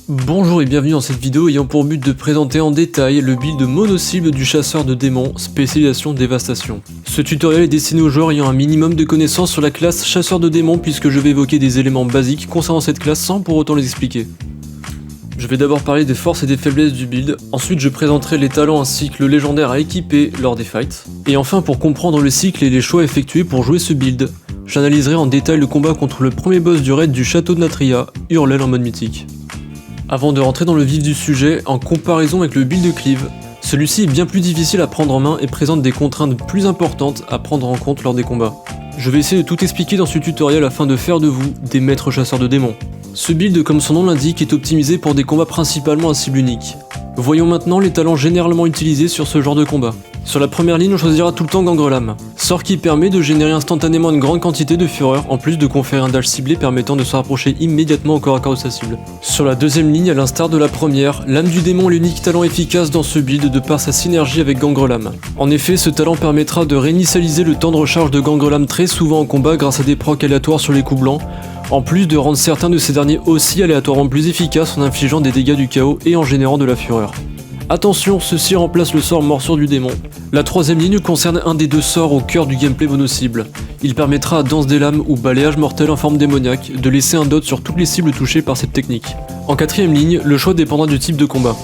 Bonjour et bienvenue dans cette vidéo ayant pour but de présenter en détail le build mono-cible du chasseur de démons, spécialisation dévastation. Ce tutoriel est destiné aux joueurs ayant un minimum de connaissances sur la classe chasseur de démons puisque je vais évoquer des éléments basiques concernant cette classe sans pour autant les expliquer. Je vais d'abord parler des forces et des faiblesses du build, ensuite je présenterai les talents ainsi que le légendaire à équiper lors des fights, et enfin pour comprendre le cycle et les choix effectués pour jouer ce build, j'analyserai en détail le combat contre le premier boss du raid du château de Natria, Hurlel en mode mythique. Avant de rentrer dans le vif du sujet, en comparaison avec le build de Cleave, celui-ci est bien plus difficile à prendre en main et présente des contraintes plus importantes à prendre en compte lors des combats. Je vais essayer de tout expliquer dans ce tutoriel afin de faire de vous des maîtres chasseurs de démons. Ce build, comme son nom l'indique, est optimisé pour des combats principalement à cible unique. Voyons maintenant les talents généralement utilisés sur ce genre de combat. Sur la première ligne, on choisira tout le temps Gangrelame, sort qui permet de générer instantanément une grande quantité de fureur, en plus de conférer un dash ciblé permettant de se rapprocher immédiatement au corps à corps de sa cible. Sur la deuxième ligne, à l'instar de la première, l'âme du démon est l'unique talent efficace dans ce build de par sa synergie avec Gangrelame. En effet, ce talent permettra de réinitialiser le temps de recharge de Gangrelame très souvent en combat grâce à des procs aléatoires sur les coups blancs, en plus de rendre certains de ces derniers aussi aléatoirement plus efficaces en infligeant des dégâts du chaos et en générant de la fureur. Attention, ceci remplace le sort morsure du démon. La troisième ligne concerne un des deux sorts au cœur du gameplay mono-cible. Il permettra à Danse des Lames ou Balayage Mortel en forme démoniaque de laisser un dot sur toutes les cibles touchées par cette technique. En quatrième ligne, le choix dépendra du type de combat.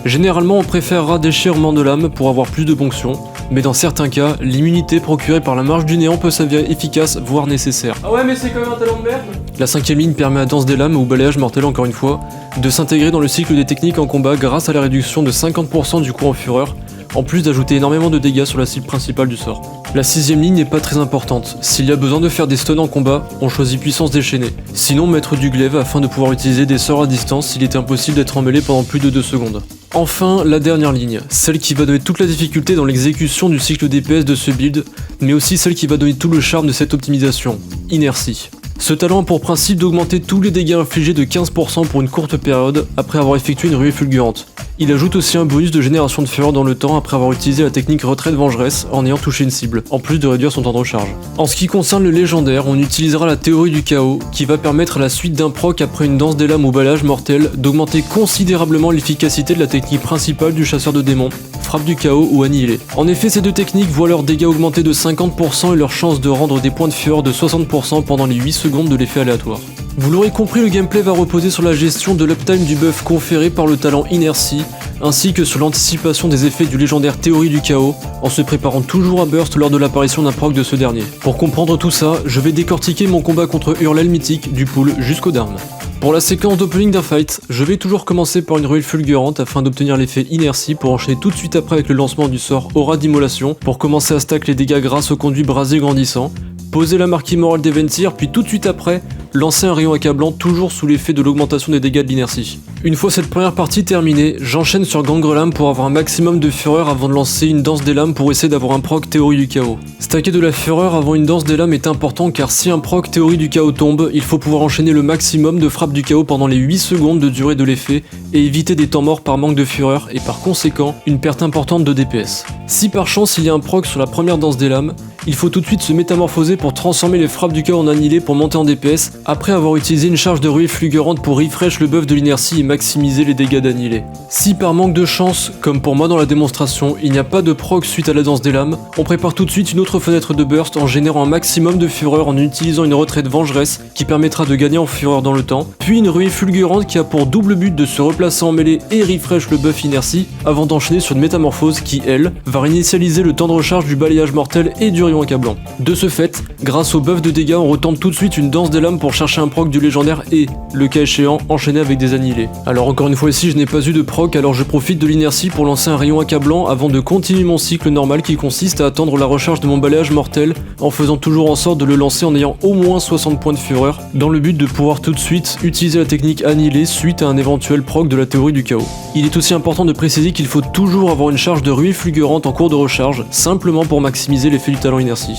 Généralement, on préférera Déchirement de l'âme pour avoir plus de ponction, mais dans certains cas, l'immunité procurée par la marche du néant peut s'avérer efficace, voire nécessaire. Ah ouais, mais c'est quand même un talent de merde. La cinquième ligne permet à Danse des Lames ou Balayage Mortel encore une fois, de s'intégrer dans le cycle des techniques en combat grâce à la réduction de 50% du coup en fureur, en plus d'ajouter énormément de dégâts sur la cible principale du sort. La sixième ligne n'est pas très importante, s'il y a besoin de faire des stuns en combat, on choisit puissance déchaînée, sinon maître du glaive afin de pouvoir utiliser des sorts à distance s'il est impossible d'être emmêlé pendant plus de 2 secondes. Enfin, la dernière ligne, celle qui va donner toute la difficulté dans l'exécution du cycle DPS de ce build, mais aussi celle qui va donner tout le charme de cette optimisation, Inertie. Ce talent a pour principe d'augmenter tous les dégâts infligés de 15% pour une courte période après avoir effectué une ruée fulgurante. Il ajoute aussi un bonus de génération de fureur dans le temps après avoir utilisé la technique retraite vengeresse en ayant touché une cible, en plus de réduire son temps de recharge. En ce qui concerne le légendaire, on utilisera la théorie du chaos, qui va permettre à la suite d'un proc après une danse des lames ou balayage mortel d'augmenter considérablement l'efficacité de la technique principale du chasseur de démons, frappe du chaos ou annihilé. En effet, ces deux techniques voient leurs dégâts augmenter de 50% et leur chance de rendre des points de fureur de 60% pendant les 8 secondes de l'effet aléatoire. Vous l'aurez compris, le gameplay va reposer sur la gestion de l'uptime du buff conféré par le talent Inertie, ainsi que sur l'anticipation des effets du légendaire Théorie du Chaos, en se préparant toujours à burst lors de l'apparition d'un proc de ce dernier. Pour comprendre tout ça, je vais décortiquer mon combat contre Hurlel mythique du pool jusqu'au Dharm. Pour la séquence d'opening d'un fight, je vais toujours commencer par une ruelle fulgurante afin d'obtenir l'effet Inertie pour enchaîner tout de suite après avec le lancement du sort Aura d'Immolation pour commencer à stack les dégâts grâce au conduit brasé grandissant, poser la marque immorale d'Eventyr, puis tout de suite après, lancer un rayon accablant toujours sous l'effet de l'augmentation des dégâts de l'inertie. Une fois cette première partie terminée, j'enchaîne sur Gangrelame pour avoir un maximum de fureur avant de lancer une danse des lames pour essayer d'avoir un proc théorie du chaos. Stacker de la fureur avant une danse des lames est important car si un proc théorie du chaos tombe, il faut pouvoir enchaîner le maximum de frappes du chaos pendant les 8 secondes de durée de l'effet et éviter des temps morts par manque de fureur et par conséquent une perte importante de DPS. Si par chance il y a un proc sur la première danse des lames, il faut tout de suite se métamorphoser pour transformer les frappes du chaos en annihilé pour monter en DPS après avoir utilisé une charge de ruée fulgurante pour refresh le buff de l'inertie et maximiser les dégâts d'annihilé. Si par manque de chance, comme pour moi dans la démonstration, il n'y a pas de proc suite à la danse des lames, on prépare tout de suite une autre fenêtre de burst en générant un maximum de fureur en utilisant une retraite vengeresse qui permettra de gagner en fureur dans le temps, puis une ruée fulgurante qui a pour double but de se replacer en mêlée et refresh le buff inertie avant d'enchaîner sur une métamorphose qui, elle, va réinitialiser le temps de recharge du balayage mortel et du rayon accablant. De ce fait, grâce au buff de dégâts, on retente tout de suite une danse des lames pour chercher un proc du légendaire et, le cas échéant, enchaîner avec des annihilés. Alors encore une fois ici, je n'ai pas eu de proc, alors je profite de l'inertie pour lancer un rayon accablant avant de continuer mon cycle normal qui consiste à attendre la recharge de mon balayage mortel en faisant toujours en sorte de le lancer en ayant au moins 60 points de fureur, dans le but de pouvoir tout de suite utiliser la technique annihilée suite à un éventuel proc de la théorie du chaos. Il est aussi important de préciser qu'il faut toujours avoir une charge de ruée fulgurante en cours de recharge, simplement pour maximiser l'effet du talent inertie.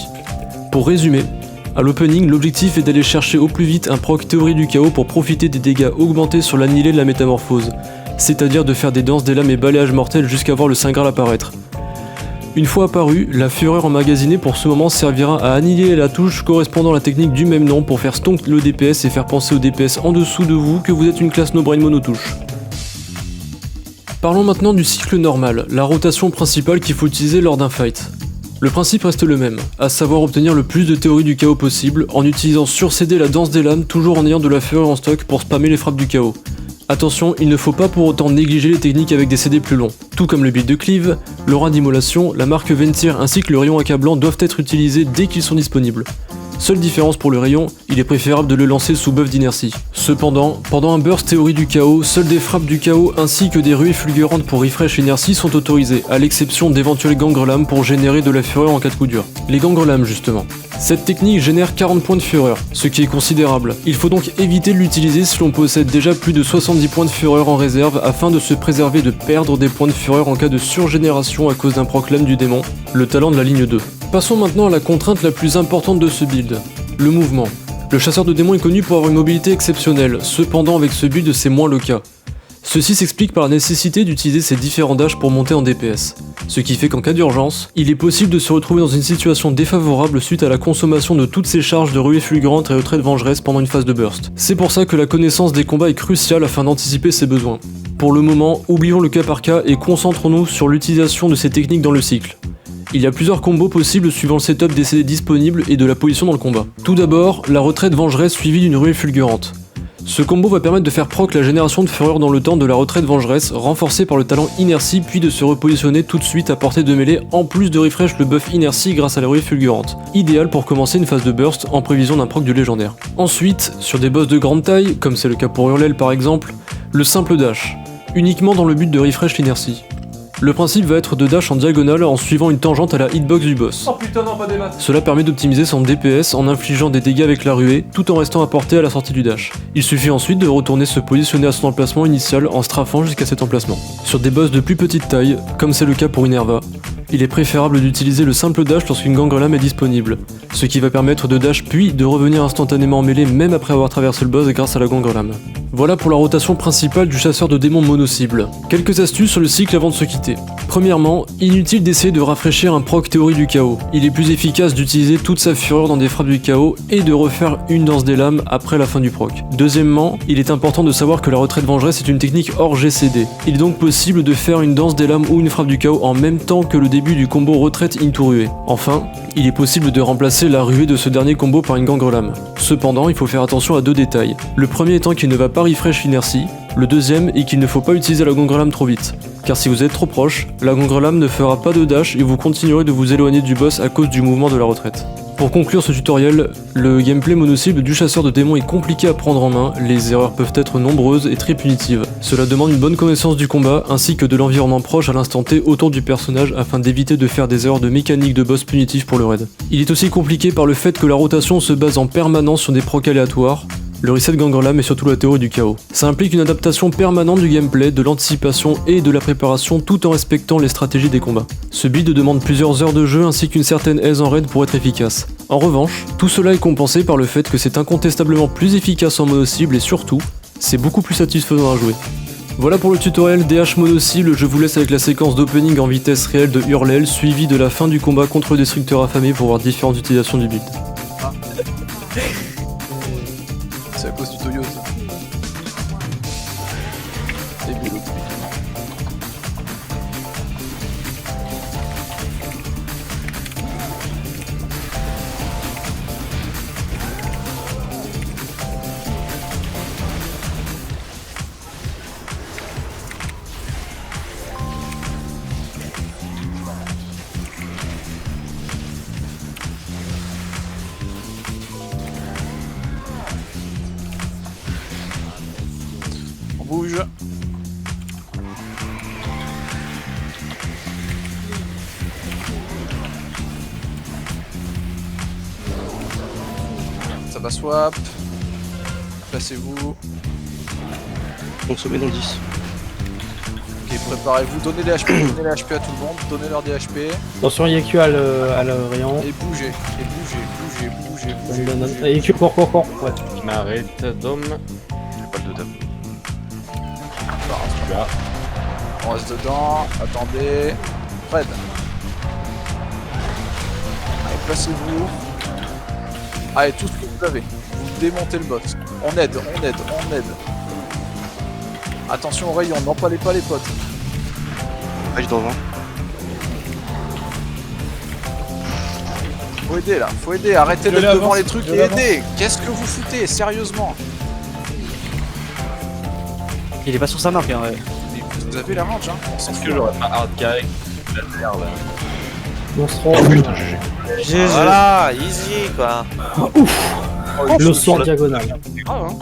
Pour résumer, à l'opening, l'objectif est d'aller chercher au plus vite un proc théorie du chaos pour profiter des dégâts augmentés sur l'annihilé de la métamorphose, c'est-à-dire de faire des danses des lames et balayage mortel jusqu'à voir le Saint Graal apparaître. Une fois apparue, la fureur emmagasinée pour ce moment servira à annihiler la touche correspondant à la technique du même nom pour faire stonk le DPS et faire penser au DPS en dessous de vous que vous êtes une classe no brain monotouche. Parlons maintenant du cycle normal, la rotation principale qu'il faut utiliser lors d'un fight. Le principe reste le même, à savoir obtenir le plus de théorie du chaos possible en utilisant sur CD la danse des lames toujours en ayant de la fureur en stock pour spammer les frappes du chaos. Attention, il ne faut pas pour autant négliger les techniques avec des CD plus longs. Tout comme le build de cleave, l'aura d'immolation, la marque Ventir ainsi que le rayon accablant doivent être utilisés dès qu'ils sont disponibles. Seule différence pour le rayon, il est préférable de le lancer sous buff d'inertie. Cependant, pendant un burst théorie du chaos, seules des frappes du chaos ainsi que des ruées fulgurantes pour refresh inertie sont autorisées, à l'exception d'éventuelles gangres-lames pour générer de la fureur en cas de coup dur. Les gangres-lames justement. Cette technique génère 40 points de fureur, ce qui est considérable. Il faut donc éviter de l'utiliser si l'on possède déjà plus de 70 points de fureur en réserve afin de se préserver de perdre des points de fureur en cas de surgénération à cause d'un proclame du démon, le talent de la ligne 2. Passons maintenant à la contrainte la plus importante de ce build, le mouvement. Le chasseur de démons est connu pour avoir une mobilité exceptionnelle, cependant avec ce build c'est moins le cas. Ceci s'explique par la nécessité d'utiliser ces différents dashs pour monter en DPS, ce qui fait qu'en cas d'urgence, il est possible de se retrouver dans une situation défavorable suite à la consommation de toutes ces charges de ruées fulgurantes et retraite vengeresse pendant une phase de burst. C'est pour ça que la connaissance des combats est cruciale afin d'anticiper ces besoins. Pour le moment, oublions le cas par cas et concentrons-nous sur l'utilisation de ces techniques dans le cycle. Il y a plusieurs combos possibles suivant le setup des CD disponibles et de la position dans le combat. Tout d'abord, la retraite vengeresse suivie d'une ruée fulgurante. Ce combo va permettre de faire proc la génération de fureur dans le temps de la retraite vengeresse, renforcée par le talent inertie puis de se repositionner tout de suite à portée de mêlée en plus de refresh le buff inertie grâce à la ruée fulgurante. Idéal pour commencer une phase de burst en prévision d'un proc du légendaire. Ensuite, sur des boss de grande taille, comme c'est le cas pour Hurlel par exemple, le simple dash, uniquement dans le but de refresh l'inertie. Le principe va être de dash en diagonale en suivant une tangente à la hitbox du boss. Oh putain non, pas des maths. Cela permet d'optimiser son DPS en infligeant des dégâts avec la ruée tout en restant à portée à la sortie du dash. Il suffit ensuite de retourner se positionner à son emplacement initial en strafant jusqu'à cet emplacement. Sur des boss de plus petite taille, comme c'est le cas pour Inerva, il est préférable d'utiliser le simple dash lorsqu'une gangrelame est disponible, ce qui va permettre de dash puis de revenir instantanément en mêlée même après avoir traversé le boss grâce à la gangrelame. Voilà pour la rotation principale du chasseur de démons mono-cible. Quelques astuces sur le cycle avant de se quitter. Premièrement, inutile d'essayer de rafraîchir un proc théorie du chaos. Il est plus efficace d'utiliser toute sa fureur dans des frappes du chaos et de refaire une danse des lames après la fin du proc. Deuxièmement, il est important de savoir que la retraite vengeresse est une technique hors GCD. Il est donc possible de faire une danse des lames ou une frappe du chaos en même temps que le début du combo retraite into ruée. Enfin, il est possible de remplacer la ruée de ce dernier combo par une gangrelame. Cependant, il faut faire attention à deux détails. Le premier étant qu'il ne va pas refresh l'inertie, le deuxième est qu'il ne faut pas utiliser la gangrelame trop vite. Car si vous êtes trop proche, la gangrelame ne fera pas de dash et vous continuerez de vous éloigner du boss à cause du mouvement de la retraite. Pour conclure ce tutoriel, le gameplay mono-cible du chasseur de démons est compliqué à prendre en main, les erreurs peuvent être nombreuses et très punitives. Cela demande une bonne connaissance du combat ainsi que de l'environnement proche à l'instant T autour du personnage afin d'éviter de faire des erreurs de mécanique de boss punitifs pour le raid. Il est aussi compliqué par le fait que la rotation se base en permanence sur des procs aléatoires, le reset gangrelame et surtout la théorie du chaos. Ça implique une adaptation permanente du gameplay, de l'anticipation et de la préparation tout en respectant les stratégies des combats. Ce build demande plusieurs heures de jeu ainsi qu'une certaine aise en raid pour être efficace. En revanche, tout cela est compensé par le fait que c'est incontestablement plus efficace en mono-cible et surtout, c'est beaucoup plus satisfaisant à jouer. Voilà pour le tutoriel DH mono-cible, je vous laisse avec la séquence d'opening en vitesse réelle de Hurlel suivie de la fin du combat contre le destructeur affamé pour voir différentes utilisations du build. C'est à cause du Toyo ça. Et vélo. On bouge. Ça va swap. Placez-vous. Consommer dans le 10. Ok, préparez-vous. Donnez des HP, donnez les HP à tout le monde. Donnez leur des HP. Attention, Yaku à le rayon. Et bougez. Et bougez. Yaku, cours. Ouais. Je m'arrête, Dom. J'ai pas de dame. On reste dedans. Attendez. Fred. Allez, placez-vous. Allez, tout ce que vous avez. Vous démontez le bot. On aide. Attention aux rayons, n'empalez pas les potes. je devant. Faut aider là, faut aider, arrêtez Je d'être devant l'avance, les trucs je et l'avance. aidez. Qu'est-ce que vous foutez, sérieusement? Il est pas sur sa marque, hein. Ouais. Vous avez la range, hein, on s'en Est-ce fout. que j'aurais pas hard carré la merde là? Monstro. GG. Voilà, easy quoi. Le son en diagonale. C'est grave, hein.